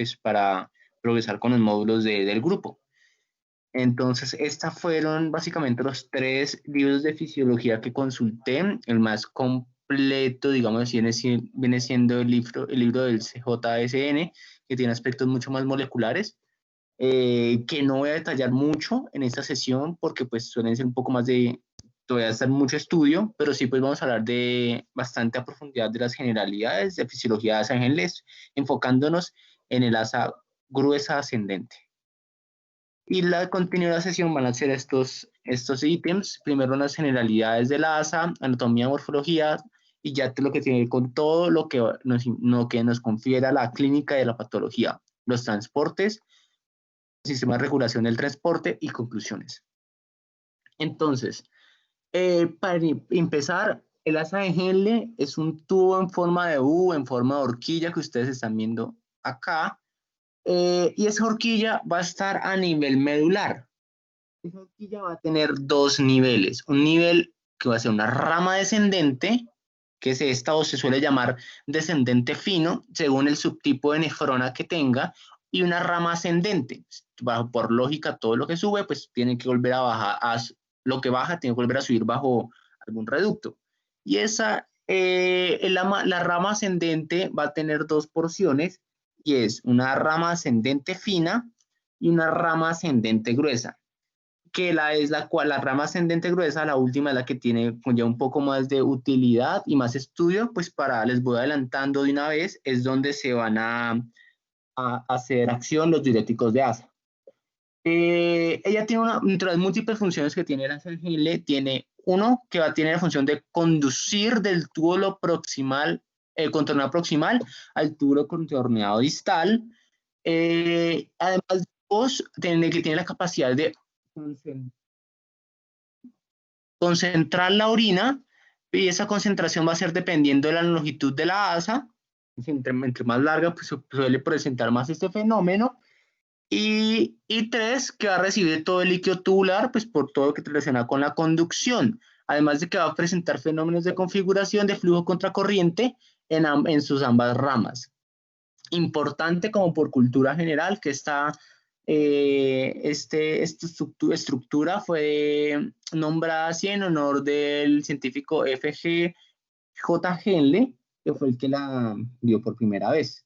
pues, para progresar con los módulos del grupo. Entonces, estos fueron básicamente los 3 libros de fisiología que consulté. El más completo, digamos, viene siendo el libro del CJSN, que tiene aspectos mucho más moleculares, que no voy a detallar mucho en esta sesión porque pues suelen ser un poco más de, todavía estar mucho estudio, pero sí pues vamos a hablar de bastante a profundidad de las generalidades de fisiología de asa en genes, enfocándonos en el asa gruesa ascendente. Y la continuidad de la sesión van a ser estos ítems, primero las generalidades de la asa, anatomía, morfología, y ya lo que tiene que ver con todo lo que nos confiera la clínica de la patología, los transportes, sistema de regulación del transporte y conclusiones. Entonces, para empezar, el asa de Henle es un tubo en forma de U, en forma de horquilla que ustedes están viendo acá, y esa horquilla va a estar a nivel medular. Esa horquilla va a tener 2 niveles, un nivel que va a ser una rama descendente, que es esta o se suele llamar descendente fino, según el subtipo de nefrona que tenga, y una rama ascendente. Por lógica, todo lo que sube, pues tiene que volver a bajar, lo que baja tiene que volver a subir bajo algún reducto. Y la rama ascendente va a tener 2 porciones, y es una rama ascendente fina y una rama ascendente gruesa, que la rama ascendente gruesa, la última, es la que tiene ya un poco más de utilidad y más estudio, pues les voy adelantando de una vez, es donde se van a hacer acción los diuréticos de asa. Ella tiene entre las múltiples funciones que tiene la Sergile, tiene uno que va a tener la función de conducir del túbulo proximal, contorneado proximal al túbulo contorneado distal. Además, dos, que tiene la capacidad de concentrar la orina, y esa concentración va a ser dependiendo de la longitud de la asa. Entre más larga, pues suele presentar más este fenómeno. Y 3, que va a recibir todo el líquido tubular, pues por todo lo que relaciona con la conducción. Además de que va a presentar fenómenos de configuración de flujo contracorriente en sus ambas ramas. Importante como por cultura general que esta estructura fue nombrada así en honor del científico F.G. J. Henle, que fue el que la vio por primera vez.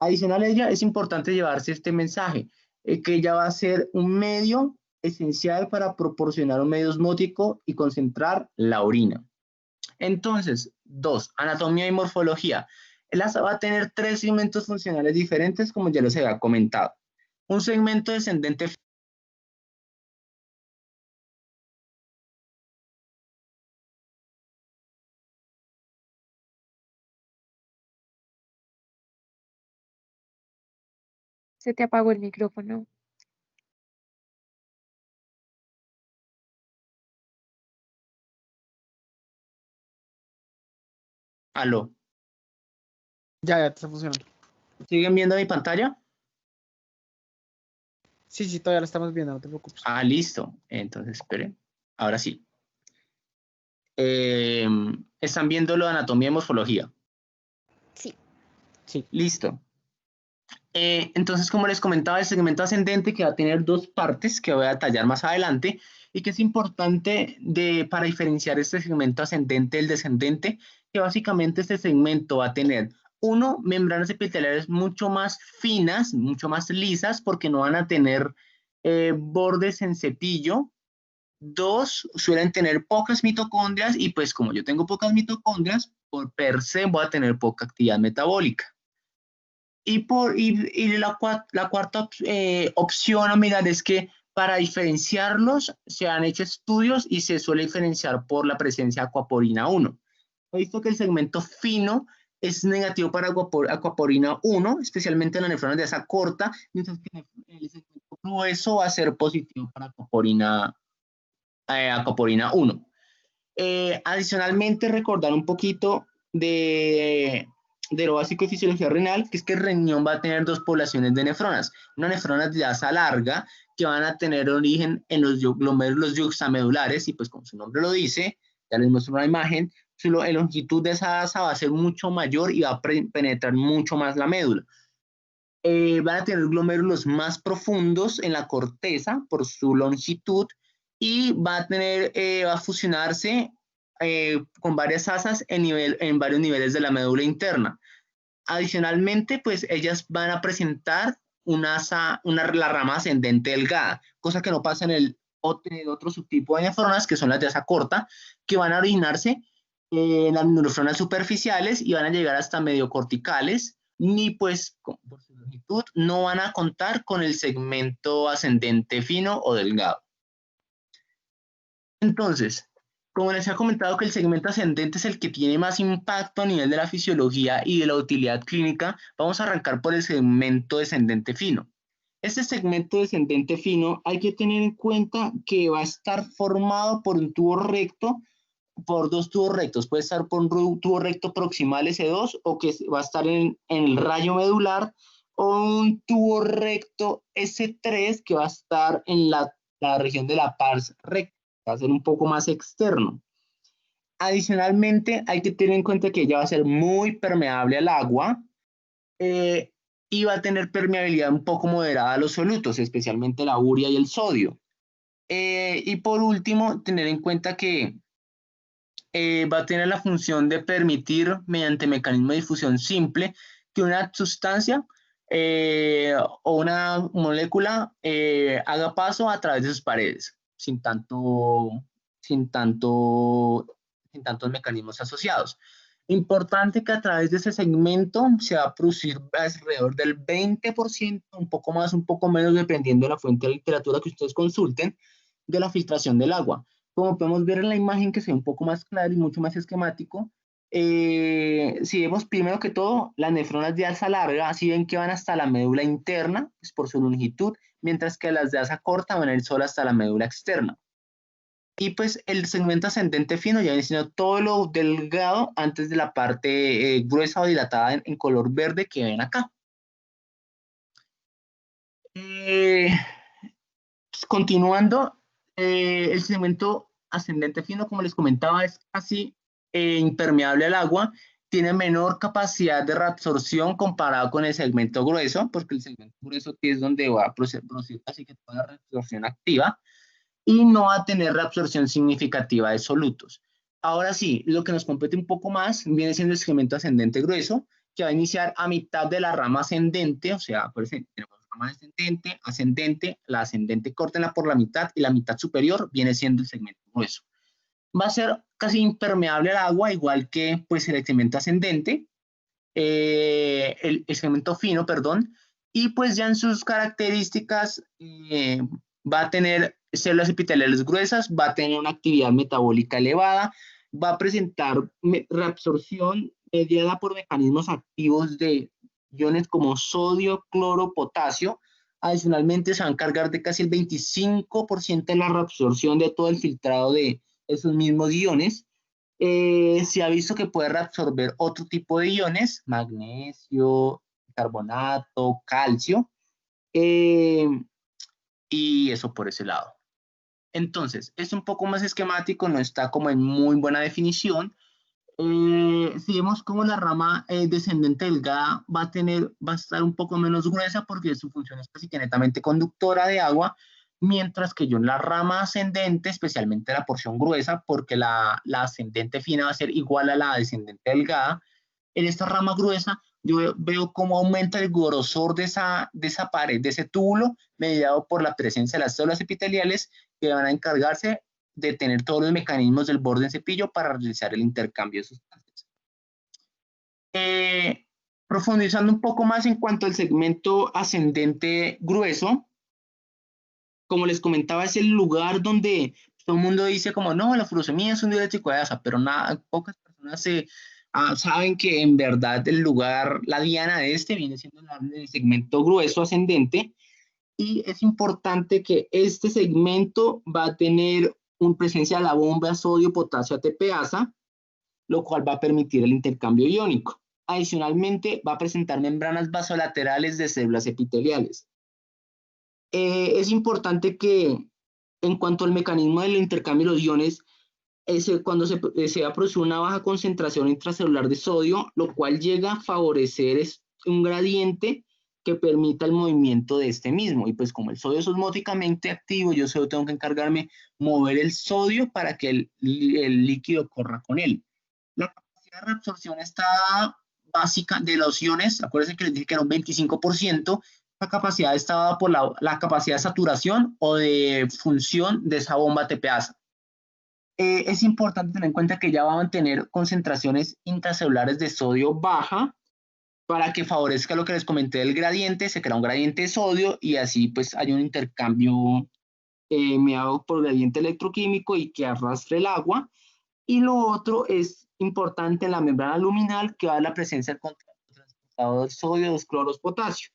Adicional a ella, es importante llevarse este mensaje, que ella va a ser un medio esencial para proporcionar un medio osmótico y concentrar la orina. Entonces, 2, anatomía y morfología. El asa va a tener 3 segmentos funcionales diferentes, como ya les había comentado. Un segmento descendente. Se te apagó el micrófono. Aló. Ya está funcionando. ¿Siguen viendo mi pantalla? Sí, todavía la estamos viendo, no te preocupes. Ah, listo. Entonces, esperen. Ahora sí. ¿Están viendo lo de anatomía y morfología? Sí. Sí. Listo. Entonces, como les comentaba, el segmento ascendente que va a tener 2 partes que voy a detallar más adelante y que es importante para diferenciar este segmento ascendente del descendente, que básicamente este segmento va a tener, uno, membranas epiteliales mucho más finas, mucho más lisas, porque no van a tener bordes en cepillo. 2, suelen tener pocas mitocondrias y pues como yo tengo pocas mitocondrias, por per se voy a tener poca actividad metabólica. Y la cuarta opción a mirar es que para diferenciarlos se han hecho estudios y se suele diferenciar por la presencia de aquaporina 1. He visto que el segmento fino es negativo para aquaporina 1, especialmente en las nefronas de asa corta, mientras que el segmento grueso va a ser positivo para aquaporina 1. Adicionalmente, recordar un poquito de lo básico de fisiología renal, que es que el riñón va a tener 2 poblaciones de nefronas. Una nefrona de asa larga, que van a tener origen en los glomérulos yuxtamedulares, y pues como su nombre lo dice, ya les muestro una imagen, la longitud de esa asa va a ser mucho mayor y va a penetrar mucho más la médula. van a tener glomérulos más profundos en la corteza por su longitud y va a fusionarse con varias asas en varios niveles de la médula interna. Adicionalmente, pues ellas van a presentar la rama ascendente delgada, cosa que no pasa en el otro subtipo de nefronas, que son las de asa corta, que van a originarse en las nefronas superficiales y van a llegar hasta mediocorticales, ni pues por su longitud no van a contar con el segmento ascendente fino o delgado. Entonces, como les he comentado que el segmento ascendente es el que tiene más impacto a nivel de la fisiología y de la utilidad clínica, vamos a arrancar por el segmento descendente fino. Este segmento descendente fino hay que tener en cuenta que va a estar formado por un tubo recto, por dos tubos rectos. Puede estar por un tubo recto proximal S2 o que va a estar en el rayo medular, o un tubo recto S3 que va a estar en la región de la pars recta. Va a ser un poco más externo. Adicionalmente, hay que tener en cuenta que ella va a ser muy permeable al agua y va a tener permeabilidad un poco moderada a los solutos, especialmente la urea y el sodio. Y por último, tener en cuenta que va a tener la función de permitir, mediante mecanismo de difusión simple, que una sustancia o una molécula haga paso a través de sus paredes, sin tantos mecanismos asociados. Importante que a través de ese segmento se va a producir alrededor del 20%, un poco más, un poco menos, dependiendo de la fuente de literatura que ustedes consulten, de la filtración del agua. Como podemos ver en la imagen, que se ve un poco más claro y mucho más esquemático, si vemos primero que todo, las nefronas de asa larga, así ven que van hasta la médula interna, pues por su longitud, mientras que las de asa corta van a ir solo hasta la médula externa. Y pues el segmento ascendente fino ya viene siendo todo lo delgado antes de la parte gruesa o dilatada en color verde que ven acá. Continuando, el segmento ascendente fino, como les comentaba, es casi impermeable al agua, tiene menor capacidad de reabsorción comparado con el segmento grueso, porque el segmento grueso es donde va a producir casi que toda la reabsorción activa, y no va a tener reabsorción significativa de solutos. Ahora sí, lo que nos compete un poco más viene siendo el segmento ascendente grueso, que va a iniciar a mitad de la rama ascendente, o sea, por ejemplo, tenemos rama descendente, ascendente, la ascendente córtenla por la mitad y la mitad superior viene siendo el segmento grueso. Va a ser casi impermeable al agua, igual que pues, el segmento ascendente, el segmento fino, perdón, y pues ya en sus características va a tener células epiteliales gruesas, va a tener una actividad metabólica elevada, va a presentar reabsorción mediada por mecanismos activos de iones como sodio, cloro, potasio. Adicionalmente se va a encargar de casi el 25% de la reabsorción de todo el filtrado de esos mismos iones. Se ha visto que puede reabsorber otro tipo de iones, magnesio, carbonato, calcio, y eso por ese lado. Entonces, es un poco más esquemático, no está como en muy buena definición. Si vemos como la rama descendente delgada va a estar un poco menos gruesa porque su función es casi que netamente conductora de agua, mientras que yo en la rama ascendente, especialmente la porción gruesa, porque la ascendente fina va a ser igual a la descendente delgada, en esta rama gruesa yo veo cómo aumenta el grosor de esa pared, de ese túbulo, mediado por la presencia de las células epiteliales que van a encargarse de tener todos los mecanismos del borde en cepillo para realizar el intercambio de sustancias. Profundizando un poco más en cuanto al segmento ascendente grueso, como les comentaba, es el lugar donde todo el mundo dice como, no, la furosemida es un diurético de asa, pero pocas personas saben que en verdad el lugar, la diana de este viene siendo el segmento grueso ascendente, y es importante que este segmento va a tener una presencia de la bomba sodio-potasio ATPasa, lo cual va a permitir el intercambio iónico. Adicionalmente, va a presentar membranas vasolaterales de células epiteliales. Es importante que, en cuanto al mecanismo del intercambio de los iones, cuando se va a producir una baja concentración intracelular de sodio, lo cual llega a favorecer un gradiente que permita el movimiento de este mismo. Y pues como el sodio es osmóticamente activo, yo solo tengo que encargarme mover el sodio para que el líquido corra con él. La capacidad de reabsorción está básica de los iones, acuérdense que les dije que era un 25%, la capacidad está dada por la capacidad de saturación o de función de esa bomba TPasa. Es importante tener en cuenta que ya va a mantener concentraciones intracelulares de sodio baja para que favorezca lo que les comenté del gradiente, se crea un gradiente de sodio y así pues hay un intercambio mediado por gradiente electroquímico y que arrastre el agua. Y lo otro es importante en la membrana luminal que va a la presencia del transportador sodio 2-cloros potasio.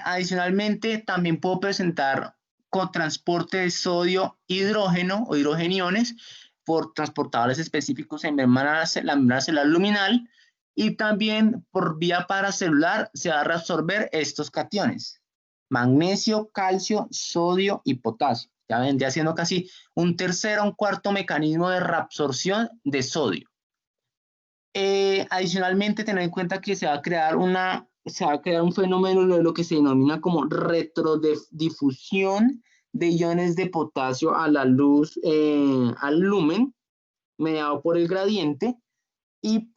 Adicionalmente, también puedo presentar con transporte de sodio hidrógeno o hidrogeniones por transportadores específicos en la membrana celular luminal y también por vía paracelular se va a reabsorber estos cationes: magnesio, calcio, sodio y potasio. Ya vendría siendo casi un tercer o un cuarto mecanismo de reabsorción de sodio. Adicionalmente, tener en cuenta que se va a crear un fenómeno de lo que se denomina como retrodifusión de iones de potasio a la luz, al lumen, mediado por el gradiente, y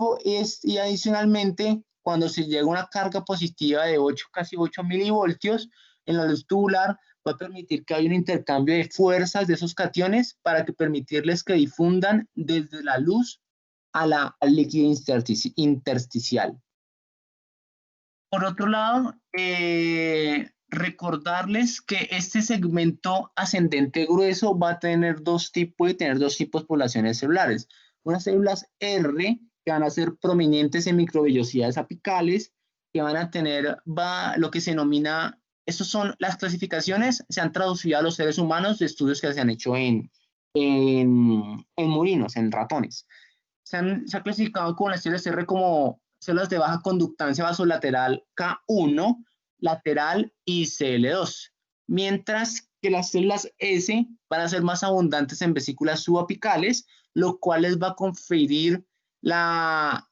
adicionalmente, cuando se llega a una carga positiva de casi 8 milivoltios en la luz tubular, va a permitir que haya un intercambio de fuerzas de esos cationes para que permitirles que difundan desde la luz al líquido intersticial. Por otro lado, recordarles que este segmento ascendente grueso va a tener dos tipos de poblaciones celulares. Unas células R, que van a ser prominentes en microvellosidades apicales, que van a tener lo que se denomina, estas son las clasificaciones, se han traducido a los seres humanos de estudios que se han hecho en murinos, en ratones. Se ha clasificado con las células R como células de baja conductancia vasolateral K1, lateral y CL2, mientras que las células S van a ser más abundantes en vesículas subapicales, lo cual les va a conferir la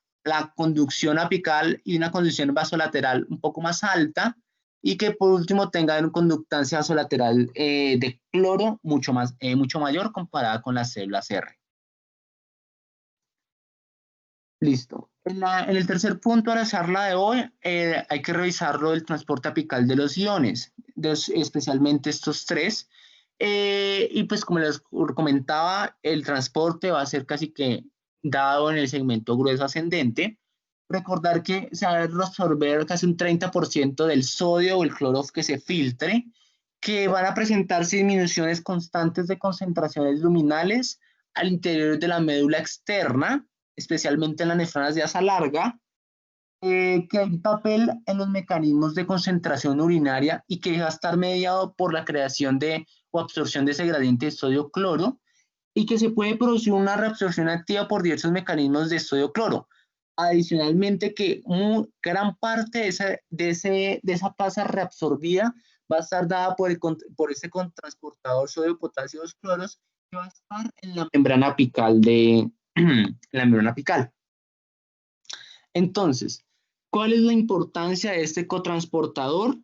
conducción apical y una conducción vasolateral un poco más alta, y que por último tengan conductancia vasolateral de cloro mucho mayor comparada con las células R. Listo. En el tercer punto de la charla de hoy hay que revisarlo del transporte apical de los iones, especialmente estos tres. Y pues como les comentaba, el transporte va a ser casi que dado en el segmento grueso ascendente. Recordar que se va a absorber casi un 30% del sodio o el cloro que se filtre, que van a presentarse disminuciones constantes de concentraciones luminales al interior de la médula externa, especialmente en las nefronas de asa larga, que hay un papel en los mecanismos de concentración urinaria y que va a estar mediado por la creación o absorción de ese gradiente de sodio-cloro, y que se puede producir una reabsorción activa por diversos mecanismos de sodio-cloro. Adicionalmente, que gran parte de esa tasa reabsorbida va a estar dada por ese transportador sodio-potasio 2-cloros que va a estar en la membrana apical la membrana apical. Entonces, ¿cuál es la importancia de este cotransportador?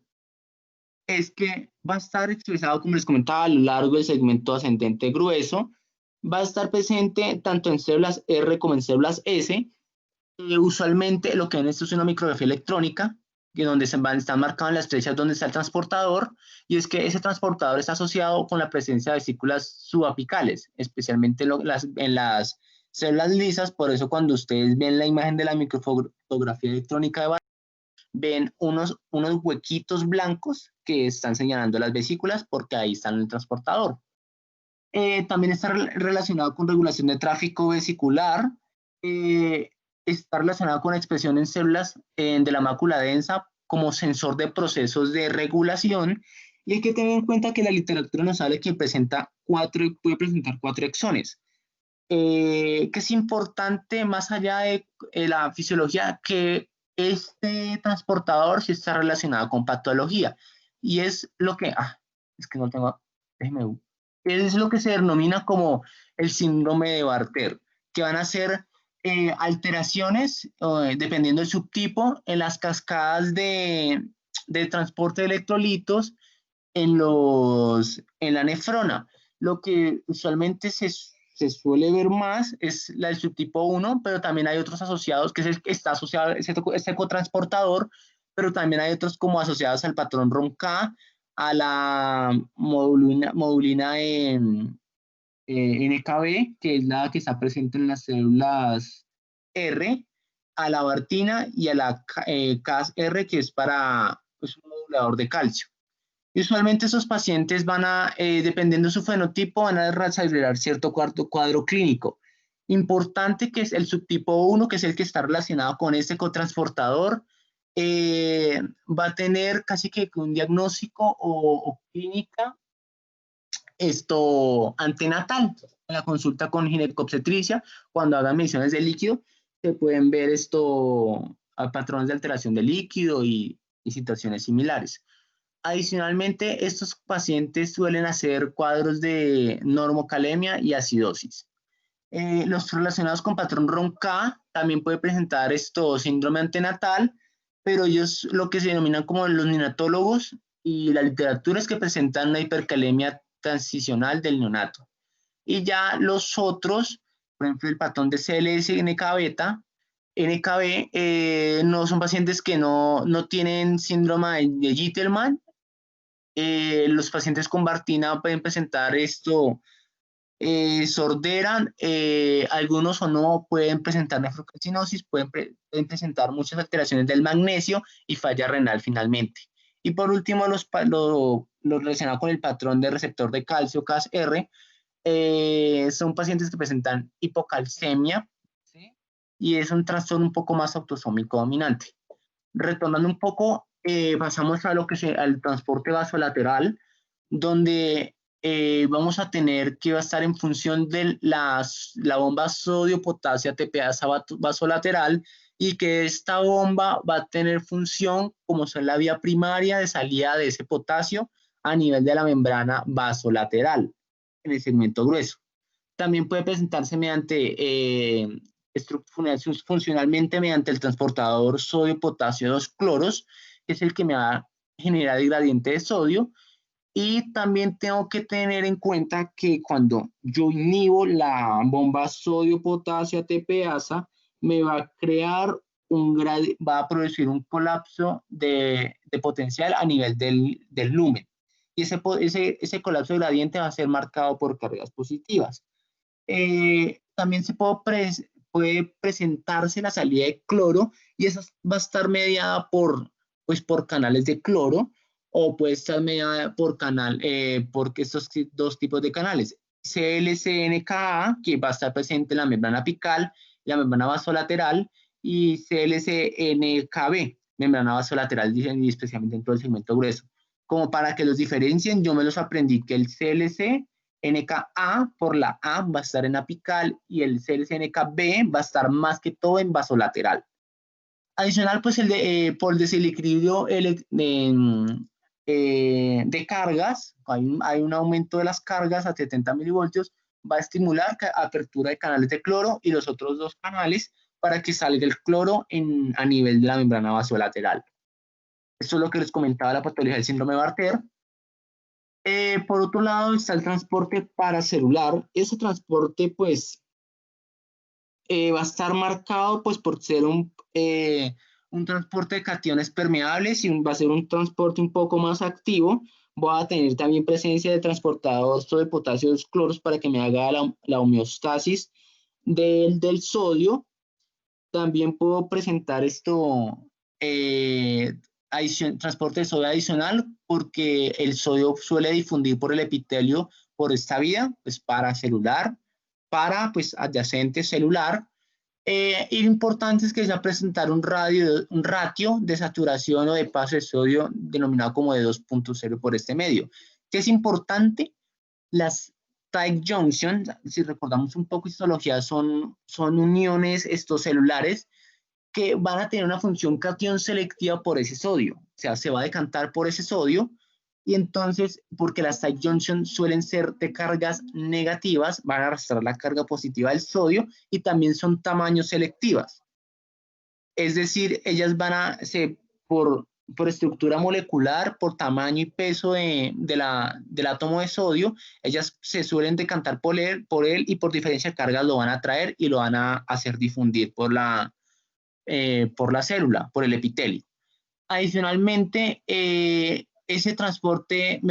Es que va a estar expresado, como les comentaba, a lo largo del segmento ascendente grueso, va a estar presente tanto en células R como en células S. Usualmente lo que ven esto es una micrografía electrónica, que donde están marcadas en las flechas donde está el transportador, y es que ese transportador está asociado con la presencia de vesículas subapicales, especialmente en las células lisas. Por eso cuando ustedes ven la imagen de la microfotografía electrónica de ven unos huequitos blancos que están señalando las vesículas, porque ahí está el transportador. También está relacionado con regulación de tráfico vesicular, está relacionado con expresión en células de la mácula densa como sensor de procesos de regulación, y hay que tener en cuenta que la literatura nos habla que puede presentar 4 exones. Que es importante, más allá de la fisiología, que este transportador sí está relacionado con patología, y es lo que, es que no tengo, déjeme, es lo que se denomina como el síndrome de Bartter, que van a ser alteraciones, dependiendo del subtipo, en las cascadas de transporte de electrolitos en la nefrona. Lo que usualmente se suele ver más es la del subtipo 1, pero también hay otros asociados, que es el que está asociado, este cotransportador, pero también hay otros como asociados al patrón ROMK, a la modulina NKB, que es la que está presente en las células R, a la Bartina y a la CAS-R, que es para pues, un modulador de calcio. Y usualmente esos pacientes van a, dependiendo de su fenotipo, van a desarrollar cierto cuadro clínico. Importante que es el subtipo 1, que es el que está relacionado con este cotransportador, va a tener casi que un diagnóstico o clínica antenatal. En la consulta con ginecobstetricia, cuando hagan mediciones de líquido, se pueden ver patrones de alteración de líquido y situaciones similares. Adicionalmente, estos pacientes suelen hacer cuadros de normocalemia y acidosis. Los relacionados con patrón ROMK también puede presentar síndrome antenatal, pero ellos lo que se denominan como los neonatólogos y la literatura es que presentan una hipercalemia transicional del neonato. Y ya los otros, por ejemplo, el patrón de CLS-NK-beta, NKB, no son pacientes que no tienen síndrome de Gitelman. Los pacientes con Bartina pueden presentar sordera, algunos o no pueden presentar nefrocalcinosis, pueden presentar muchas alteraciones del magnesio y falla renal finalmente. Y por último, lo relacionado con el patrón de receptor de calcio, CAS-R, son pacientes que presentan hipocalcemia, ¿sí? Y es un trastorno un poco más autosómico dominante. Retornando un poco, pasamos a al transporte vasolateral, donde vamos a tener que va a estar en función de la bomba sodio-potasio ATPasa vasolateral y que esta bomba va a tener función como son la vía primaria de salida de ese potasio a nivel de la membrana vasolateral en el segmento grueso. También puede presentarse funcionalmente mediante el transportador sodio-potasio 2-cloros, que es el que me va a generar el gradiente de sodio. Y también tengo que tener en cuenta que cuando yo inhibo la bomba sodio-potasio ATPasa, me va a crear va a producir un colapso de potencial a nivel del lumen. Y ese colapso de gradiente va a ser marcado por cargas positivas. También puede presentarse la salida de cloro y esa va a estar mediada por canales de cloro o puede estar mediada por porque estos dos tipos de canales, CLCNKA, que va a estar presente en la membrana apical, la membrana vasolateral, y CLCNKB, membrana vasolateral, y especialmente dentro del segmento grueso. Como para que los diferencien, yo me los aprendí que el CLCNKA por la A va a estar en apical y el CLCNKB va a estar más que todo en vasolateral. Adicional, pues por desequilibrio de cargas, hay un aumento de las cargas a 70 milivoltios, va a estimular apertura de canales de cloro y los otros dos canales para que salga el cloro a nivel de la membrana vasolateral. Esto es lo que les comentaba la patología del síndrome de Bartter. Por otro lado está el transporte paracelular. Ese transporte pues va a estar marcado pues por ser un transporte de cationes permeables y va a ser un transporte un poco más activo. Voy a tener también presencia de transportador de potasio 2-cloros para que me haga la homeostasis del sodio. También puedo presentar transporte de sodio adicional porque el sodio suele difundir por el epitelio por esta vía, pues paracelular, pues adyacente celular. Y lo importante es que se va a presentar un ratio de saturación o de paso de sodio denominado como de 2.0 por este medio. ¿Qué es importante? Las tight junction, si recordamos un poco histología, son uniones celulares que van a tener una función cation selectiva por ese sodio. O sea, se va a decantar por ese sodio y entonces, porque las tight junctions suelen ser de cargas negativas, van a arrastrar la carga positiva del sodio y también son tamaños selectivas. Es decir, ellas van a, por estructura molecular, por tamaño y peso del átomo de sodio, ellas se suelen decantar por él y por diferencia de cargas lo van a atraer y lo van a hacer difundir por la célula, por el epitelio. Adicionalmente, ese transporte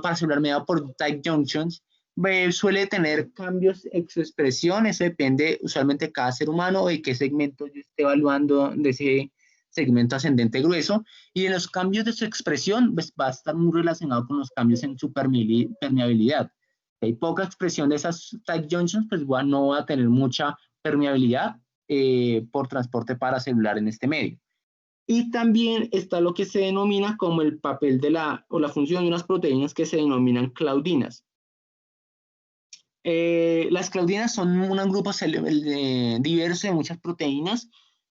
paracelular mediado por tight junctions suele tener cambios en su expresión. Eso depende usualmente de cada ser humano y qué segmento yo esté evaluando de ese segmento ascendente grueso, y en los cambios de su expresión pues, va a estar muy relacionado con los cambios en su permeabilidad. Si hay poca expresión de esas tight junctions, pues no va a tener mucha permeabilidad por transporte paracelular en este medio. Y también está lo que se denomina como el papel o la función de unas proteínas que se denominan claudinas. Las claudinas son un grupo diverso de muchas proteínas.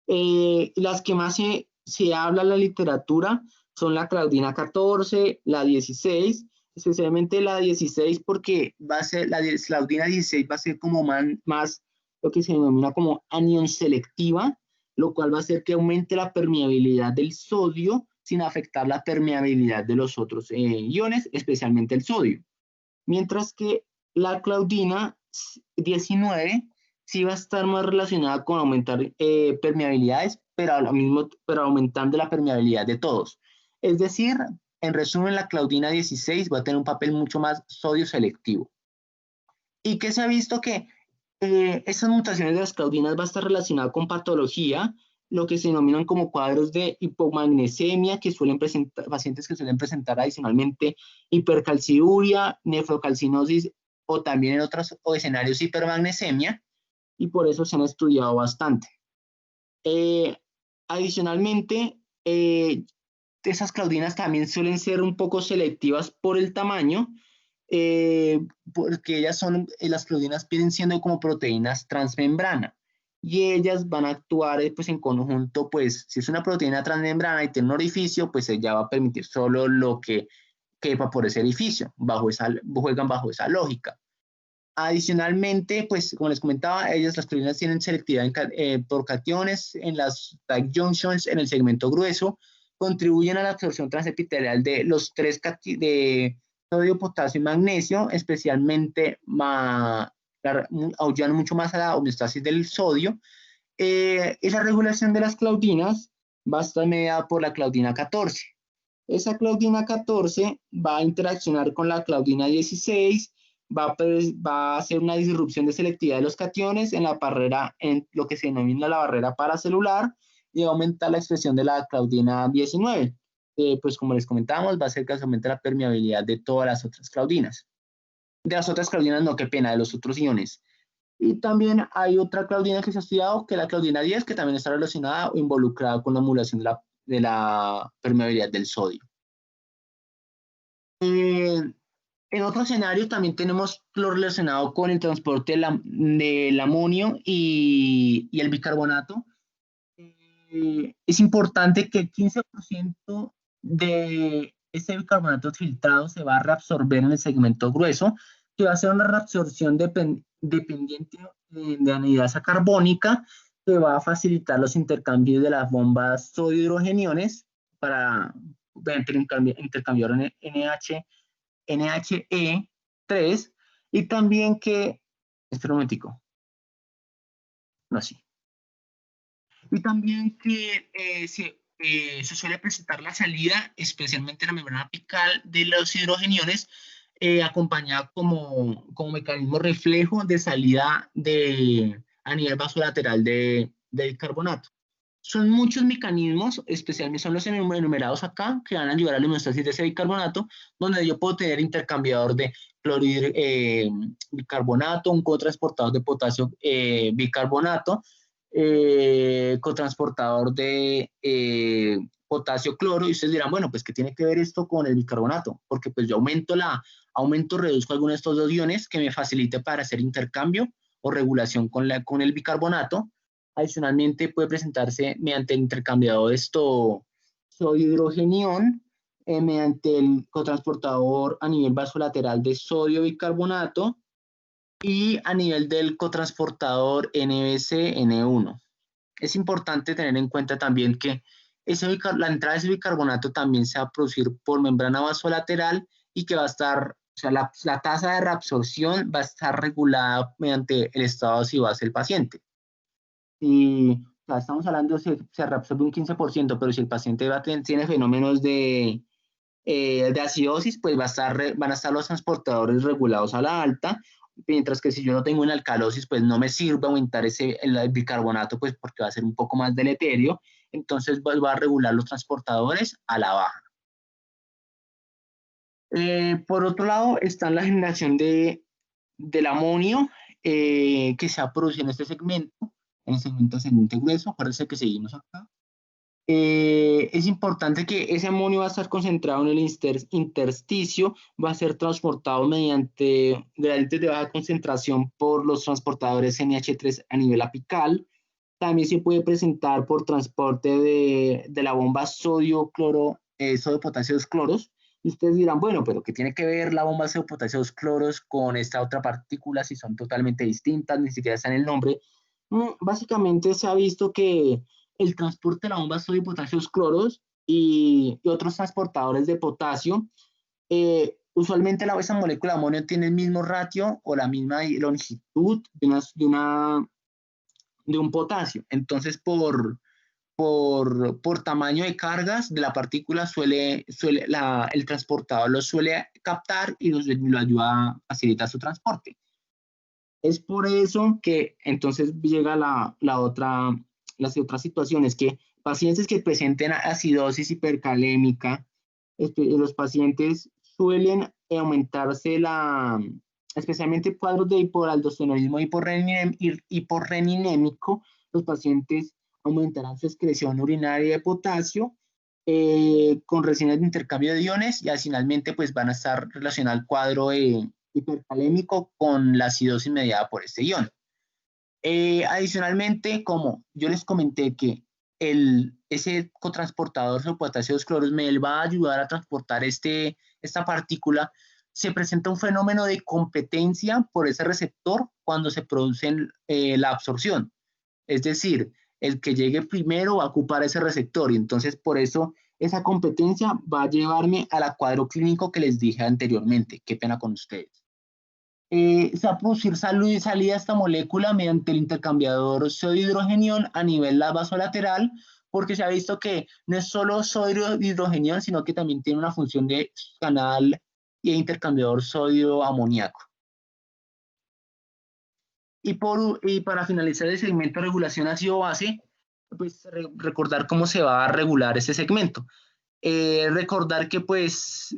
Las que más se habla en la literatura son la claudina 14, la 16, especialmente la 16 porque va a ser, la claudina 16 va a ser como más lo que se denomina como anión selectiva, lo cual va a hacer que aumente la permeabilidad del sodio sin afectar la permeabilidad de los otros iones, especialmente el sodio. Mientras que la claudina 19 sí va a estar más relacionada con aumentar permeabilidades, pero aumentando la permeabilidad de todos. Es decir, en resumen, la claudina 16 va a tener un papel mucho más sodio selectivo. ¿Y qué se ha visto? Que esas mutaciones de las claudinas va a estar relacionada con patología, lo que se denominan como cuadros de hipomagnesemia, que suelen presentar, pacientes que suelen presentar adicionalmente hipercalciuria, nefrocalcinosis o también en otros escenarios hipermagnesemia, y por eso se han estudiado bastante. Adicionalmente, esas claudinas también suelen ser un poco selectivas por el tamaño, porque las claudinas vienen siendo como proteínas transmembrana y ellas van a actuar pues en conjunto, pues si es una proteína transmembrana y tiene un orificio, pues ella va a permitir solo lo que quepa por ese orificio, juegan bajo esa lógica. Adicionalmente, pues como les comentaba, las claudinas tienen selectividad por cationes en las tight junctions en el segmento grueso, contribuyen a la absorción transepitelial de los tres de sodio, potasio y magnesio, especialmente ayudan mucho más a la homeostasis del sodio. Esa regulación de las claudinas va a estar mediada por la claudina 14. Esa claudina 14 va a interaccionar con la claudina 16, va a hacer una disrupción de selectividad de los cationes en lo que se denomina la barrera paracelular, y va a aumentar la expresión de la claudina 19. Pues como les comentábamos, va a hacer que se aumente la permeabilidad de todas las otras claudinas. De las otras claudinas, no, qué pena, de los otros iones. Y también hay otra claudina que se ha estudiado, que es la claudina 10, que también está relacionada o involucrada con la modulación de la permeabilidad del sodio. En otro escenario también tenemos lo relacionado con el transporte del amonio y el bicarbonato. Es importante que el 15% de ese bicarbonato filtrado se va a reabsorber en el segmento grueso, que va a ser una reabsorción dependiente de anhidasa carbónica, que va a facilitar los intercambios de las bombas sodio-hidrogeniones para intercambiar NHE3, y también que, espera un momentico, no así, y también que se suele presentar la salida, especialmente en la membrana apical de los hidrogeniones, acompañada como mecanismo reflejo de salida a nivel vasolateral de bicarbonato. Son muchos mecanismos, especialmente son los enumerados acá, que van a ayudar a la homeostasis de ese bicarbonato, donde yo puedo tener intercambiador de bicarbonato, un cotransportador de potasio bicarbonato, cotransportador de potasio cloro, y ustedes dirán, bueno, pues ¿qué tiene que ver esto con el bicarbonato? Porque pues yo reduzco alguno de estos dos iones que me facilite para hacer intercambio o regulación con el bicarbonato. Adicionalmente puede presentarse mediante el intercambiador sodio-hidrogenión, mediante el cotransportador a nivel vasolateral de sodio bicarbonato y a nivel del cotransportador NBC-N1. Es importante tener en cuenta también que la entrada de ese bicarbonato también se va a producir por membrana vasolateral y que va a estar, o sea, la tasa de reabsorción va a estar regulada mediante el estado de acidosis del paciente. Y o sea, estamos hablando de se reabsorbe un 15%, pero si el paciente tiene fenómenos de acidosis, pues van a estar los transportadores regulados a la alta, mientras que si yo no tengo una alcalosis, pues no me sirve aumentar el bicarbonato, pues porque va a ser un poco más deleterio, entonces va a regular los transportadores a la baja. Por otro lado, está la generación del amonio que se ha producido en este segmento, en el segmento ascendente grueso. Acuérdense que seguimos acá. Es importante que ese amonio va a estar concentrado en el intersticio, va a ser transportado mediante gradientes de baja concentración por los transportadores NH3 a nivel apical. También se puede presentar por transporte de la bomba sodio-potasio cloros. Y ustedes dirán, bueno, pero ¿qué tiene que ver la bomba sodio-potasio cloros con esta otra partícula si son totalmente distintas, ni siquiera está en el nombre? Básicamente se ha visto que el transporte de la bomba sodio-potasio cloros y otros transportadores de potasio, usualmente esa molécula de amonio tiene el mismo ratio o la misma longitud de un potasio. Entonces, por tamaño de cargas de la partícula, el transportador lo suele captar y lo ayuda a facilitar su transporte. Es por eso que entonces llega las otras situaciones, que pacientes que presenten acidosis hipercalémica, los pacientes suelen aumentarse especialmente cuadros de hipoaldosteronismo hiporreninémico, los pacientes aumentarán su excreción urinaria de potasio con reacciones de intercambio de iones y finalmente pues van a estar relacionados al cuadro hipercalémico con la acidosis mediada por este ion. Adicionalmente, como yo les comenté que ese cotransportador de potasio cloros me va a ayudar a transportar esta partícula, se presenta un fenómeno de competencia por ese receptor cuando se produce la absorción. Es decir, el que llegue primero va a ocupar ese receptor y entonces por eso esa competencia va a llevarme al cuadro clínico que les dije anteriormente. Qué pena con ustedes. Se va a producir salida de esta molécula mediante el intercambiador sodio-hidrogenión a nivel vasolateral, porque se ha visto que no es solo sodio-hidrogenión, sino que también tiene una función de canal y intercambiador sodio-amoníaco. Y para finalizar el segmento de regulación ácido-base, pues recordar cómo se va a regular ese segmento. Recordar que pues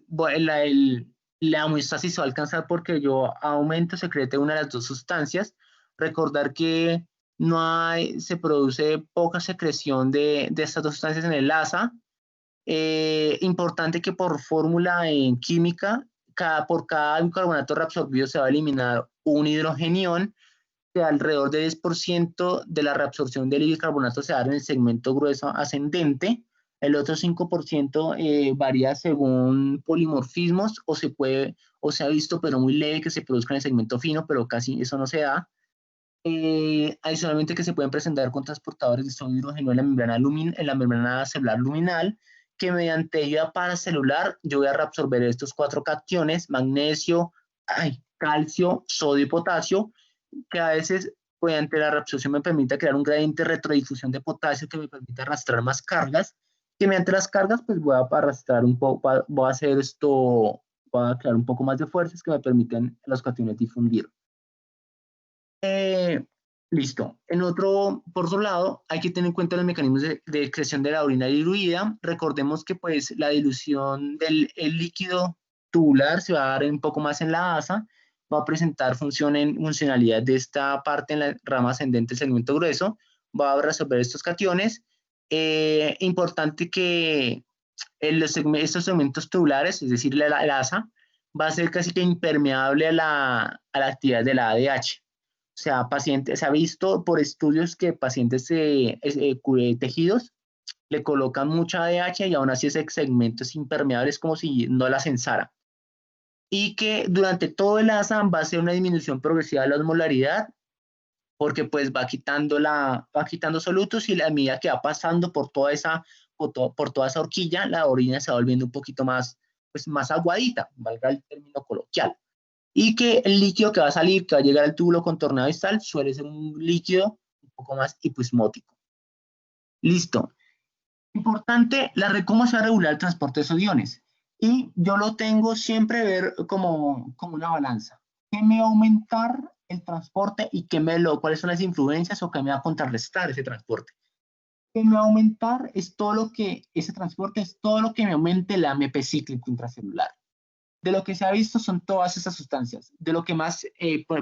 la homeostasis se va a alcanzar porque yo aumento, secrete una de las dos sustancias. Recordar que se produce poca secreción de estas dos sustancias en el ASA. Importante que por fórmula en química, por cada bicarbonato reabsorbido se va a eliminar un hidrogenión, que alrededor del 10% de la reabsorción del bicarbonato se da en el segmento grueso ascendente. El otro 5% varía según polimorfismos o se ha visto, pero muy leve, que se produzca en el segmento fino, pero casi eso no se da. Adicionalmente que se pueden presentar con transportadores de sodio hidrógeno en la membrana celular luminal, que mediante ayuda paracelular yo voy a reabsorber estos 4 cationes, magnesio, calcio, sodio y potasio, que a veces mediante la reabsorción me permite crear un gradiente de retrodifusión de potasio que me permite arrastrar más cargas, que mediante las cargas pues voy a arrastrar un poco, voy a crear un poco más de fuerzas que me permiten los cationes difundir. Listo. Por otro lado, hay que tener en cuenta los mecanismos de excreción de la orina diluida. Recordemos que pues la dilución del líquido tubular se va a dar un poco más en la asa, va a presentar funcionalidad de esta parte en la rama ascendente del segmento grueso, va a resolver estos cationes. Importante que estos segmentos tubulares, es decir, la asa, va a ser casi que impermeable a la actividad de la ADH. O sea, se ha visto por estudios que pacientes tejidos le colocan mucha ADH y aún así ese segmento es impermeable, es como si no la censara. Y que durante todo el ASA va a ser una disminución progresiva de la osmolaridad, porque pues va quitando solutos y la medida que va pasando por toda esa horquilla, la orina se va volviendo un poquito más, pues, más aguadita, valga el término coloquial. Y que el líquido que va a salir, que va a llegar al túbulo contornado distal, suele ser un líquido un poco más hipoosmótico. Listo. Importante, cómo se va a regular el transporte de esos iones. Y yo lo tengo siempre ver como una balanza. ¿Qué me va a aumentar el transporte y cuáles son las influencias o qué me va a contrarrestar ese transporte? ¿Qué me va a aumentar? Ese transporte es todo lo que me aumente el AMP cíclico intracelular. De lo que se ha visto son todas esas sustancias. De lo que más,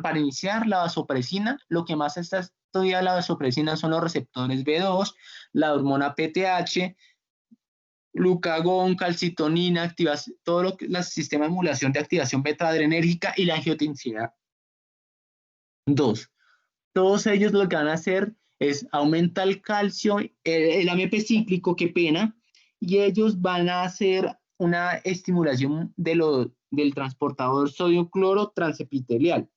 para iniciar, la vasopresina, lo que más está estudiada la vasopresina son los receptores B2, la hormona PTH, glucagón, calcitonina, todo lo que el sistema de emulación de activación beta-adrenérgica y la angiotensinina 2. Todos ellos lo que van a hacer es aumentar el calcio, el AMP cíclico, qué pena, y ellos van a hacer una estimulación del transportador sodio-cloro transepitelial.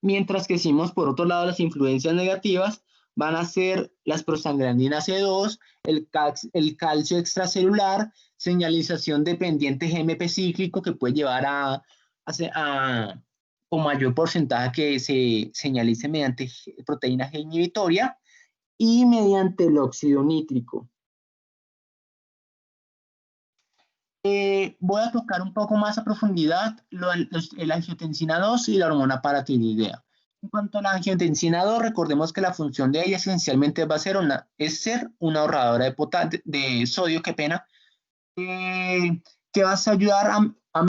Mientras que decimos, por otro lado, las influencias negativas van a ser las prostaglandinas C2, el calcio extracelular, señalización dependiente GMP cíclico que puede llevar con mayor porcentaje que se señalice mediante proteína G inhibitoria y mediante el óxido nítrico. Voy a tocar un poco más a profundidad el angiotensina 2 y la hormona paratiroidea. En cuanto a la angiotensina 2, recordemos que la función de ella esencialmente va a ser ser una ahorradora de sodio, qué pena, que va a ayudar a la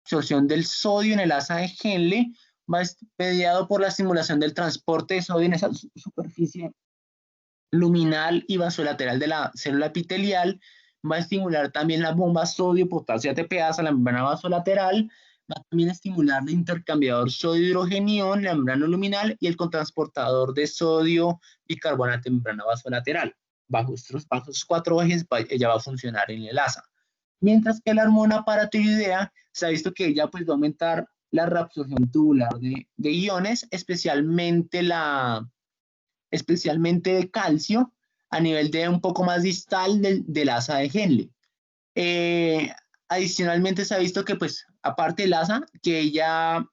absorción del sodio en el asa de Henle, va mediado por la estimulación del transporte de sodio en esa superficie luminal y vasolateral de la célula epitelial, va a estimular también la bomba sodio-potasio ATPasa, la membrana vasolateral, va a también estimular el intercambiador sodio-hidrogenión, la membrana luminal y el cotransportador de sodio bicarbonato en membrana vasolateral. Bajo estos 4 ejes ella va a funcionar en el ASA. Mientras que la hormona paratiroidea se ha visto que ella pues, va a aumentar la reabsorción tubular de iones, especialmente de calcio, a nivel de un poco más distal del asa de Henle. Adicionalmente se ha visto que, pues, aparte del asa, que ella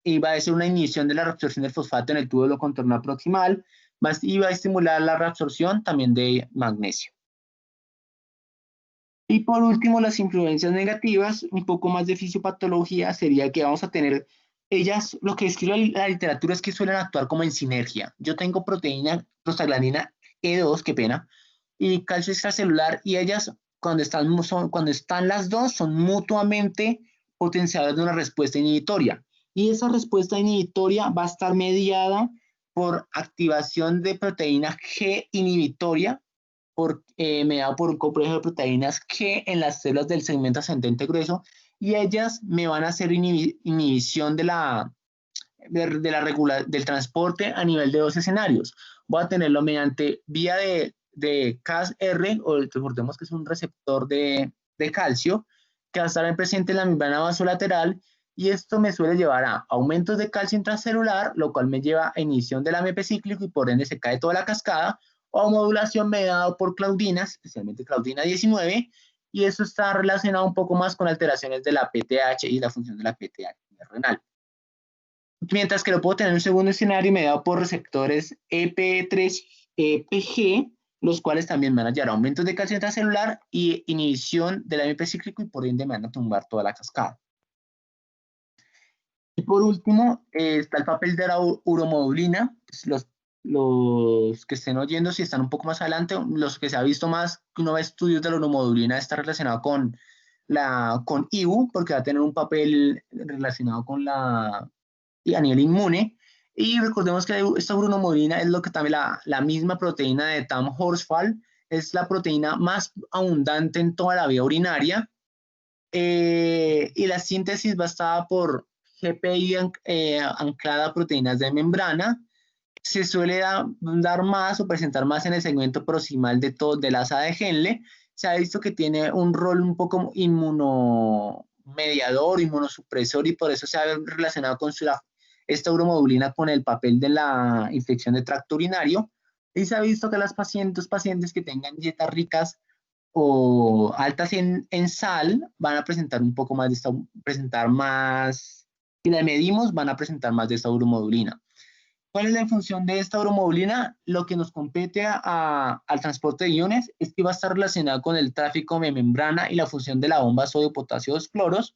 iba a ser una inhibición de la reabsorción del fosfato en el túbulo contorno proximal, iba a estimular la reabsorción también de magnesio. Y por último, las influencias negativas, un poco más de fisiopatología, sería que vamos a tener ellas, lo que describe la literatura es que suelen actuar como en sinergia. Yo tengo prostaglandina E2, qué pena, y calcio extracelular, y ellas, cuando están las dos, son mutuamente potenciadoras de una respuesta inhibitoria. Y esa respuesta inhibitoria va a estar mediada por activación de proteína G inhibitoria, mediado por un complejo de proteínas G en las células del segmento ascendente grueso, y ellas me van a hacer inhibición del transporte a nivel de 2 escenarios. Voy a tenerlo mediante vía de Cas-R, o recordemos que es un receptor de calcio, que va a estar presente en la membrana vasolateral, y esto me suele llevar a aumentos de calcio intracelular, lo cual me lleva a inhibición del AMP cíclico y por ende se cae toda la cascada, o modulación mediada por claudinas, especialmente claudina 19, y eso está relacionado un poco más con alteraciones de la PTH y la función de la PTH renal. Mientras que lo puedo tener en un segundo escenario mediado por receptores EP3, EPG, los cuales también van a llevar aumentos de calcio intracelular y inhibición del AMP cíclico y por ende me van a tumbar toda la cascada. Y por último, está el papel de la uromodulina. Los que estén oyendo, si están un poco más adelante, los que se ha visto más, que uno ve estudios de la uromodulina, está relacionado con IBU, porque va a tener un papel relacionado a nivel inmune. Y recordemos que esta uromodulina es lo que también la misma proteína de Tamm-Horsfall, es la proteína más abundante en toda la vía urinaria. Y la síntesis va a estar por GPI anclada a proteínas de membrana, se suele dar más o presentar más en el segmento proximal del asa de Henle. Se ha visto que tiene un rol un poco inmunomediador, inmunosupresor, y por eso se ha relacionado con esta uromodulina con el papel de la infección de tracto urinario. Y se ha visto que los pacientes que tengan dietas ricas o altas en sal van a presentar un poco más de si la medimos, van a presentar más de esta uromodulina. ¿Cuál es la función de esta uromodulina? Lo que nos compete al transporte de iones es que va a estar relacionado con el tráfico de membrana y la función de la bomba sodio-potasio 2 cloros,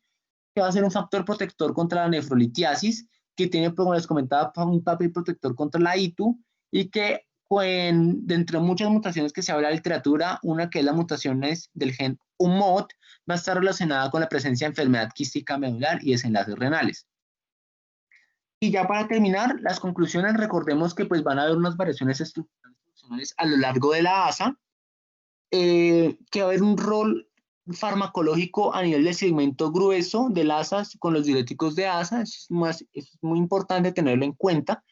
que va a ser un factor protector contra la nefrolitiasis, que tiene, como les comentaba, un papel protector contra la ITU, y que dentro de muchas mutaciones que se habla en la literatura, una que es la mutación del gen UMOT, va a estar relacionada con la presencia de enfermedad quística medular y desenlaces renales. Y ya para terminar, las conclusiones, recordemos que pues van a haber unas variaciones estructurales funcionales a lo largo de la asa, que va a haber un rol farmacológico a nivel del segmento grueso del asa con los diuréticos de asa, es muy importante tenerlo en cuenta,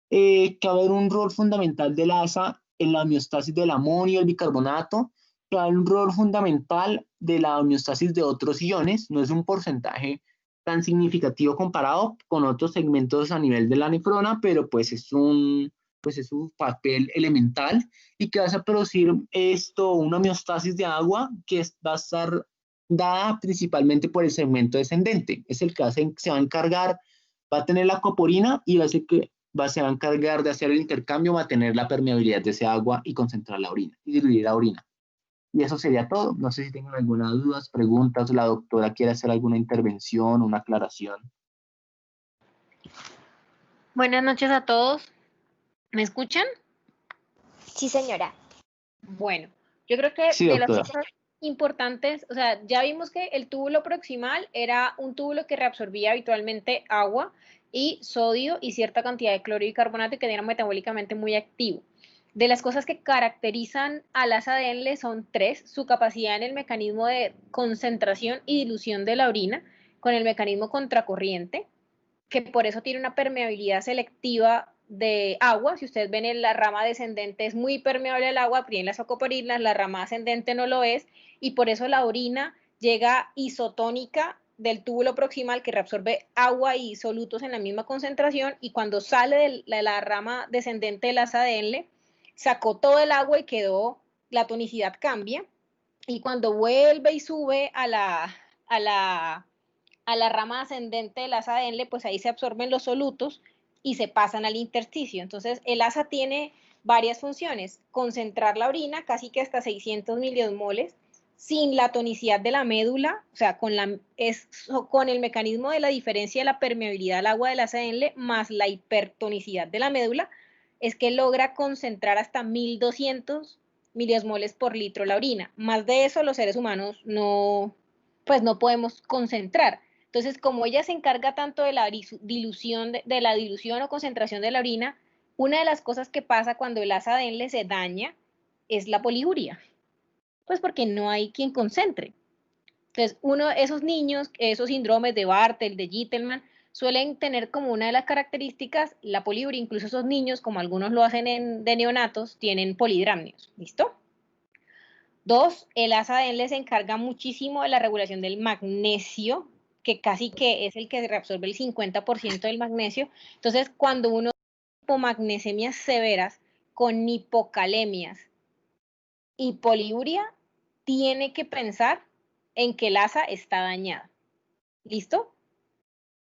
que va a haber un rol fundamental del asa en la homeostasis del amonio, el bicarbonato, que va a haber un rol fundamental de la homeostasis de otros iones, no es un porcentaje tan significativo comparado con otros segmentos a nivel de la nefrona, pero pues es un papel elemental, y que vas a producir una homeostasis de agua que va a estar dada principalmente por el segmento descendente. Es el que se va a encargar, va a tener la coporina y se va a encargar de hacer el intercambio, mantener la permeabilidad de ese agua y concentrar la orina y diluir la orina. Y eso sería todo. No sé si tienen alguna duda, preguntas, o la doctora quiere hacer alguna intervención, una aclaración. Buenas noches a todos. ¿Me escuchan? Sí, señora. Bueno, yo creo que Sí, de las doctora. cosas importantes, o sea, ya vimos que el túbulo proximal era un túbulo que reabsorbía habitualmente agua y sodio y cierta cantidad de cloro y carbonato, y que era metabólicamente muy activo. De las cosas que caracterizan al asa de Henle son tres: su capacidad en el mecanismo de concentración y dilución de la orina con el mecanismo contracorriente, que por eso tiene una permeabilidad selectiva de agua. Si ustedes ven, en la rama descendente es muy permeable al agua, pero en las ocoporinas la rama ascendente no lo es, y por eso la orina llega isotónica del túbulo proximal, que reabsorbe agua y solutos en la misma concentración, y cuando sale de la rama descendente del asa de Henle, sacó todo el agua y la tonicidad cambia, y cuando vuelve y sube a la rama ascendente del asa de Henle, pues ahí se absorben los solutos y se pasan al intersticio. Entonces, el asa tiene varias funciones: concentrar la orina casi que hasta 600 miliosmoles, sin la tonicidad de la médula, o sea, con el mecanismo de la diferencia de la permeabilidad al agua del asa de Henle más la hipertonicidad de la médula, es que logra concentrar hasta 1200 miliosmoles por litro la orina. Más de eso los seres humanos no podemos concentrar. Entonces, como ella se encarga tanto de la dilución, de la dilución o concentración de la orina, una de las cosas que pasa cuando el asa de Henle se daña es la poliuria, pues porque no hay quien concentre. Entonces, esos niños, esos síndromes de Bartel, de Gitelman, suelen tener como una de las características la poliuria. Incluso esos niños, como algunos lo hacen de neonatos, tienen polidramnios. ¿Listo? 2, el asa de Henle se encarga muchísimo de la regulación del magnesio, que casi que es el que reabsorbe el 50% del magnesio. Entonces, cuando uno tiene hipomagnesemias severas con hipocalemias y poliuria, tiene que pensar en que el asa está dañada. ¿Listo?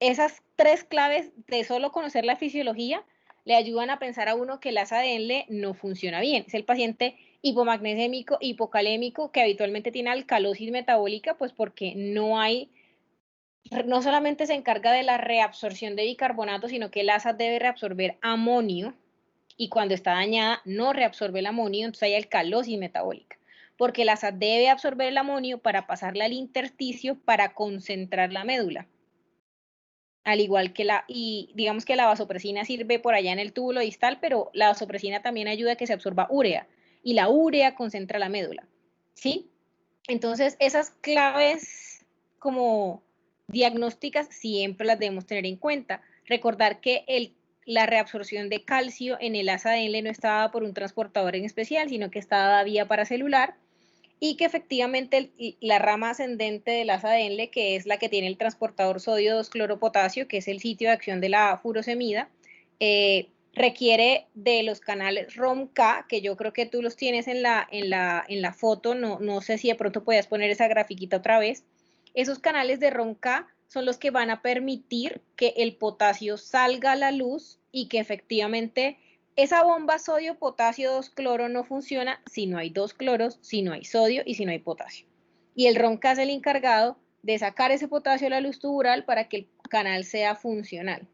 Esas tres claves de solo conocer la fisiología le ayudan a pensar a uno que el asa de Henle no funciona bien. Es el paciente hipomagnesémico, hipocalémico, que habitualmente tiene alcalosis metabólica, pues porque no solamente se encarga de la reabsorción de bicarbonato, sino que el asa debe reabsorber amonio, y cuando está dañada no reabsorbe el amonio, entonces hay alcalosis metabólica, porque el asa debe absorber el amonio para pasarla al intersticio para concentrar la médula. Al igual que digamos que la vasopresina sirve por allá en el túbulo distal, pero la vasopresina también ayuda a que se absorba urea, y la urea concentra la médula, ¿sí? Entonces, esas claves como diagnósticas siempre las debemos tener en cuenta. Recordar que la reabsorción de calcio en el asa Denle no está dada por un transportador en especial, sino que está dada vía paracelular, y que efectivamente la rama ascendente del asa Denle, que es la que tiene el transportador sodio 2-cloropotasio, que es el sitio de acción de la furosemida, requiere de los canales ROM-K, que yo creo que tú los tienes en la foto, no sé si de pronto puedes poner esa grafiquita otra vez. Esos canales de ROM-K son los que van a permitir que el potasio salga a la luz y que efectivamente esa bomba sodio-potasio 2-cloro no funciona si no hay 2 cloros, si no hay sodio y si no hay potasio. Y el ROM-K es el encargado de sacar ese potasio a la luz tubular para que el canal sea funcional.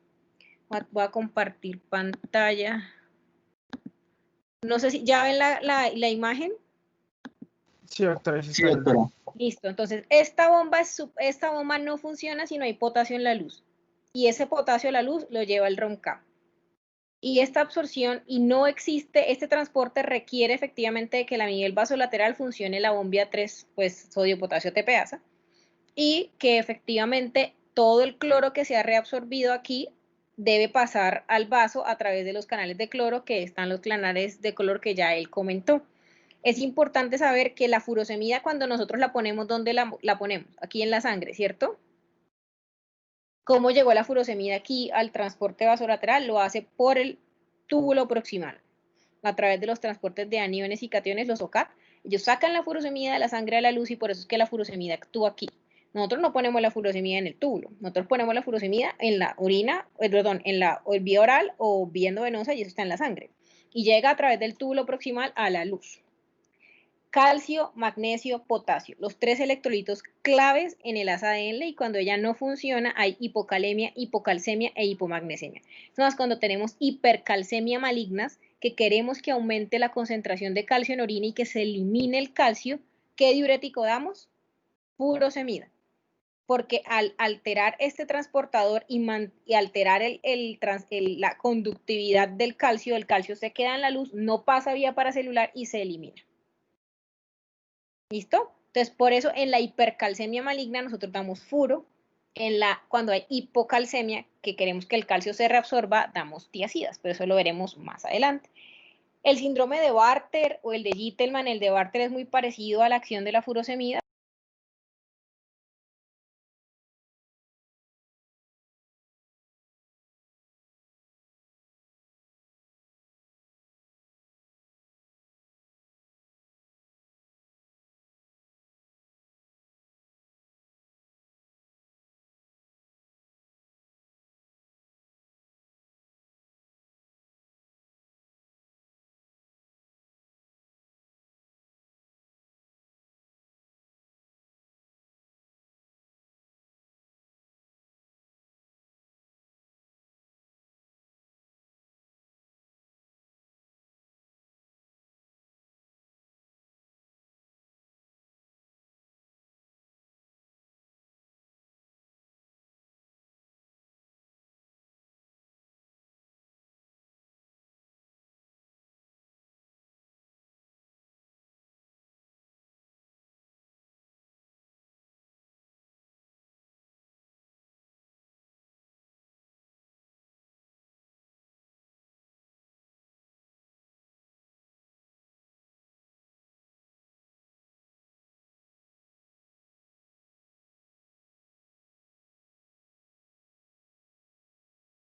Voy a compartir pantalla. No sé si ya ven la imagen. Sí, doctora. Sí, doctora. Listo, entonces esta bomba no funciona si no hay potasio en la luz. Y ese potasio a la luz lo lleva el ROM-K. Y esta absorción, y no existe, este transporte requiere efectivamente de que a nivel vasolateral funcione la bombia 3, pues sodio-potasio TPasa, y que efectivamente todo el cloro que se ha reabsorbido aquí debe pasar al vaso a través de los canales de cloro, que están los canales de color que ya él comentó. Es importante saber que la furosemida, cuando nosotros la ponemos, ¿dónde la ponemos? Aquí en la sangre, ¿cierto? ¿Cómo llegó la furosemida aquí al transporte vasolateral? Lo hace por el túbulo proximal, a través de los transportes de aniones y cationes, los OCAT. Ellos sacan la furosemida de la sangre a la luz y por eso es que la furosemida actúa aquí. Nosotros no ponemos la furosemida en el túbulo, nosotros ponemos la furosemida en la orina, en la vía oral o vía endovenosa, y eso está en la sangre. Y llega a través del túbulo proximal a la luz. Calcio, magnesio, potasio, los 3 electrolitos claves en el asa Denle, y cuando ella no funciona hay hipocalemia, hipocalcemia e hipomagnesemia. Es más, cuando tenemos hipercalcemia malignas, que queremos que aumente la concentración de calcio en orina y que se elimine el calcio, ¿qué diurético damos? Furosemida. Porque al alterar este transportador y alterar la conductividad del calcio se queda en la luz, no pasa vía paracelular y se elimina. ¿Listo? Entonces, por eso en la hipercalcemia maligna nosotros damos furo. Cuando hay hipocalcemia, que queremos que el calcio se reabsorba, damos tiazidas, pero eso lo veremos más adelante. El síndrome de Bartter o el de Gitelman, el de Bartter es muy parecido a la acción de la furosemida,